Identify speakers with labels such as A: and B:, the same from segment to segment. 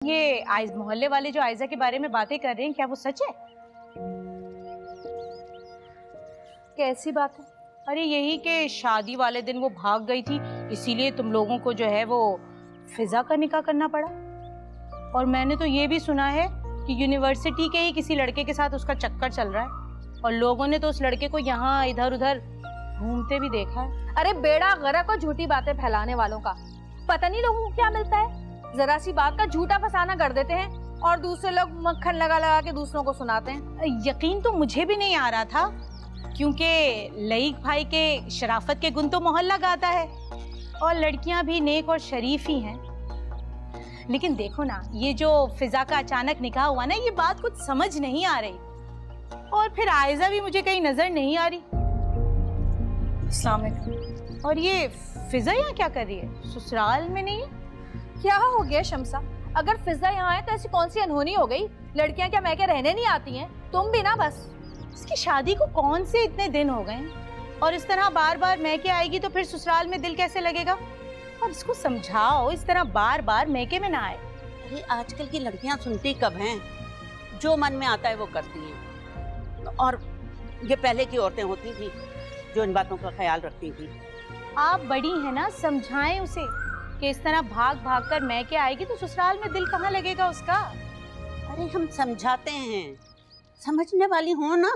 A: ये आइज मोहल्ले वाले जो आयजा के बारे में बातें कर रहे हैं, क्या वो सच है?
B: कैसी बात है?
A: अरे यही कि शादी वाले दिन वो भाग गई थी, इसीलिए तुम लोगों को जो है वो फिजा का निकाह करना पड़ा। और मैंने तो ये भी सुना है कि यूनिवर्सिटी के ही किसी लड़के के साथ उसका चक्कर चल रहा है और लोगों ने तो उस लड़के को यहाँ इधर उधर घूमते भी देखा है।
B: अरे बेड़ा गर्क और झूठी बातें फैलाने वालों का पता नहीं लोगों को क्या मिलता है। जरा सी बात का झूठा फसाना कर देते हैं और दूसरे लोग मक्खन लगा लगा के दूसरों को सुनाते हैं।
A: यकीन तो मुझे भी नहीं आ रहा था, क्योंकि लईक भाई के शराफत के गुण तो मोहल्ला गाता है और लड़कियां भी नेक और शरीफ ही हैं। लेकिन देखो ना, ये जो फिजा का अचानक निकाह हुआ ना, ये बात कुछ समझ नहीं आ रही। और फिर आयजा भी मुझे कहीं नजर नहीं आ रही।
B: अस्सलाम वालेकुम।
A: और ये फिजा यहाँ क्या कर रही है? ससुराल में नहीं है?
B: क्या हो गया शम्सा? अगर फिजा यहाँ है तो ऐसी कौन सी अनहोनी हो गई? लड़कियां क्या मैके रहने नहीं आती हैं? तुम भी ना बस।
A: इसकी शादी को कौन से इतने दिन हो गए और इस तरह बार बार मैके आएगी तो फिर ससुराल में दिल कैसे लगेगा? और इसको समझाओ इस तरह बार बार मैके में ना आए।
C: अरे आजकल की लड़कियां सुनती कब हैं? जो मन में आता है वो करती हैं। और ये पहले की औरतें होती थी जो इन बातों का ख्याल रखती थी।
A: आप बड़ी हैं ना, समझाएं उसे कि इस तरह भाग भाग कर मैके आएगी तो ससुराल में दिल कहाँ लगेगा उसका।
C: अरे हम समझाते हैं, समझने वाली हो ना।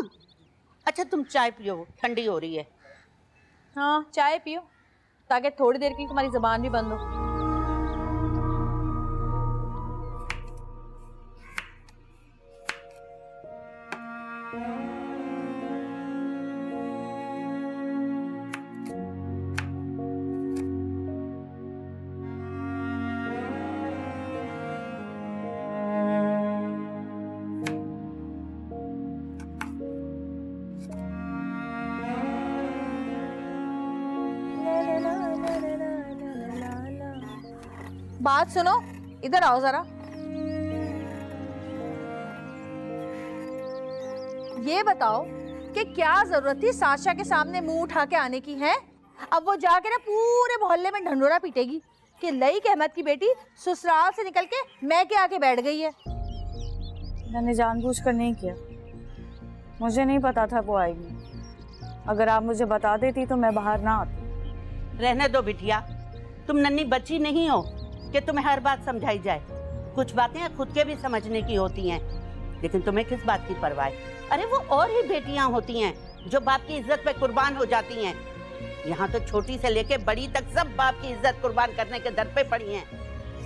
C: अच्छा तुम चाय पियो, ठंडी हो रही है।
B: हाँ चाय पियो ताकि थोड़ी देर के लिए तुम्हारी जुबान भी बंद हो। बात सुनो, इधर आओ जरा। ये बताओ कि क्या जरूरत थी साशा के सामने मुंह उठा के आने की है? अब वो जाके ना पूरे मोहल्ले में ढंढोरा पीटेगी कि लईक अहमद की बेटी ससुराल से निकल के मैके आके बैठ गई है।
D: मैंने जानबूझकर नहीं किया, मुझे नहीं पता था वो आएगी। अगर आप मुझे बता देती तो मैं बाहर ना आती।
C: रहने दो बिटिया, तुम नन्ही बच्ची नहीं हो कि तुम्हें हर बात समझाई जाए। कुछ बातें खुद के भी समझने की होती हैं, लेकिन तुम्हें किस बात की परवाह है? अरे वो और ही बेटियां होती हैं जो बाप की इज्जत पे कुर्बान हो जाती हैं। यहाँ तो छोटी से लेके बड़ी तक सब बाप की इज्जत कुर्बान करने के दर पे पड़ी हैं।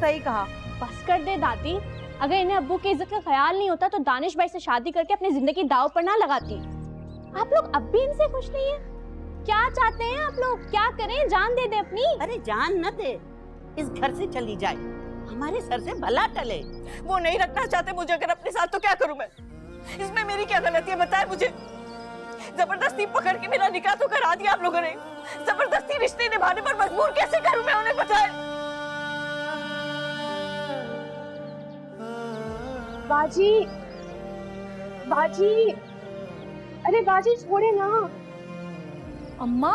B: सही कहा।
E: बस कर दे दादी, अगर इन्हें अब्बू की इज्जत का ख्याल नहीं होता तो दानिश भाई से शादी करके अपनी जिंदगी दाव पर ना लगाती। आप लोग अब भी इनसे खुश नहीं है? क्या चाहते हैं आप लोग? क्या करें? जान दे दे अपनी?
C: अरे जान न दे, इस घर से चली जाए, हमारे सर से भला टले।
F: वो नहीं रखना चाहते मुझे अगर अपने साथ तो क्या करूं मैं? इसमें मेरी क्या गलती है बताए मुझे? जबरदस्ती पकड़ के मेरा निकाह तो करा दिया आप लोगों ने। जबरदस्ती रिश्ते निभाने पर मजबूर कैसे करूं मैं उन्हें बताए?
E: बाजी, बाजी, अरे बाजी छोड़े ना।
B: अम्मा,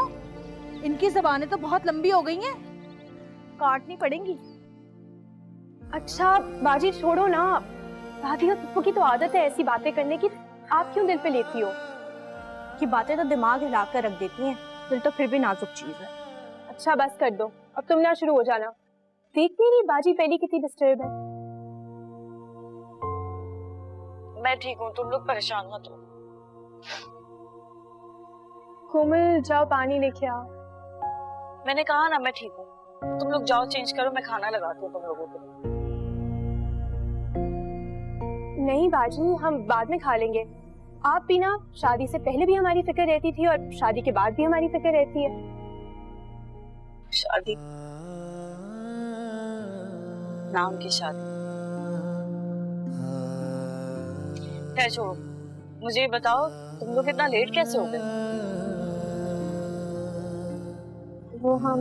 B: इनकी ज़बानें तो बहुत लंबी हो गई हैं, काटनी पड़ेंगी।
E: अच्छा बाजी छोड़ो ना। दादी और पप्पू की तो आदत है ऐसी बातें करने की, आप क्यों दिल पे लेती हो? कि बातें तो दिमाग हिला कर रख देती हैं, दिल तो फिर भी नाजुक चीज है। अच्छा बस कर दो, अब तुम ना शुरू हो जाना। देखती नहीं बाजी पहली कितनी डिस्टर्ब है।
F: मैं ठीक हूँ, तुम लोग परेशान मत हो।
E: कोमल जाओ पानी लेके आओ।
F: मैंने कहा ना मैं ठीक हूँ, तुम लोग जाओ चेंज करो, मैं खाना लगाती हूँ तुम लोगों को।
E: नहीं बाजी, हम बाद में खा लेंगे। आप भी ना, शादी से पहले भी हमारी फिक्र रहती थी और शादी के बाद भी हमारी फिक्र रहती है।
F: शादी, नाम की शादी। खैर छोड़ो, मुझे ये बताओ तुम लोग इतना लेट कैसे हो गए?
E: वो हम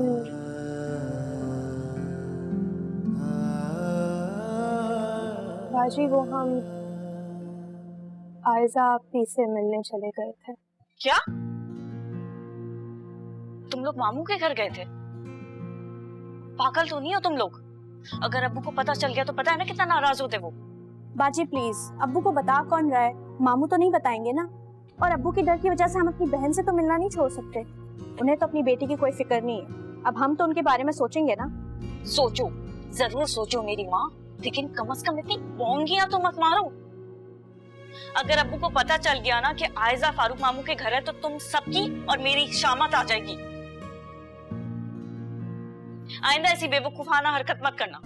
E: बाजी, वो हम आयजा आपी से मिलने चले गए थे।
F: क्या तुम लोग मामू के घर गए थे? पागल तो नहीं हो तुम लोग?
D: अगर अब्बू को पता चल गया तो पता है ना कितना नाराज होते वो।
E: बाजी प्लीज, अब्बू को बता कौन रहा है? मामू तो नहीं बताएंगे ना? और अब्बू की डर की वजह से हम अपनी बहन से तो मिलना नहीं छोड़ सकते। उन्हें तो अपनी बेटी की कोई फिक्र नहीं है। अब हम तो उनके बारे में सोचेंगे ना।
D: सोचो, जरूर सोचो मेरी माँ, लेकिन कम से कम इतनी बोंगियां तो मत मारो। अगर अब्बू को पता चल गया ना कि आयजा फारूक मामू के घर है तो तुम सबकी और मेरी शामत आ जाएगी। आइंदा ऐसी बेवकूफाना हरकत मत करना।